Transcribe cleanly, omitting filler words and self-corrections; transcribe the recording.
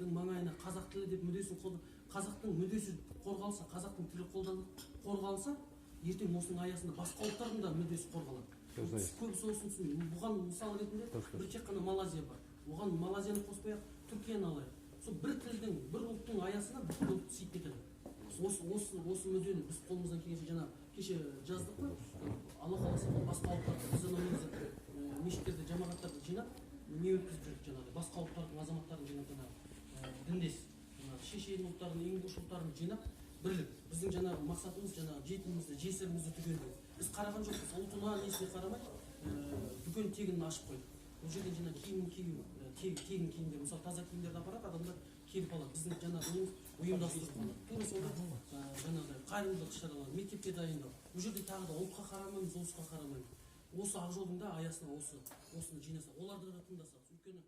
мектептің маңайына қазақ тілі деп мүддесін қазақтың мүддесі қорғалса, қазақтың тілі қорғалса, ертең осының аясында басқа ұлттардың да мүддесі қорғалады. Көбісі осыны түсінбейді. Бұған мысал ретінде бір тек қана Малайзия бар. Оған Малайзияны қоспай-ақ Түркияны алайық. Сол бір тілдің, бір ұлттың аясына бүкіл ұлт сиып кетеді. Осы мүддені біз қолымыздан келгенше жаңа кеше жаздық қой. Алла қаласа басқа ұлттарды біз негізі мешіттерде жамағаттарды жинап не өткізіп жүрдік жаңағыдай басқа ұлттардың азаматтарын жинап жаңағы діндес шешен ұлттарын, ингуш ұлттарын жинап бірлік. Біздің жаңағы мақсатымыз жаңағы жетімімізді, жесірімізді түгендеу. Біз қараған жоқпыз, ұлтына несіне қарамай дүкен тегін ашып қойдық. Бұл жерден жаңа киім кию, тегін киімдер, мысалы таза киімдерді апарады, адамдар келіп алады. Біздің жаңағы ұйымдастырып тура сонда жаңағыдай қайырымдылық шаралары, мектепке дайындау. Бұл жерде тағы да ұлтқа қарамаймыз, ұлысқа қарамаймыз. Осы ақ жолдың да аясына осыны жинаса, оларды да тыңдаса. Өйткені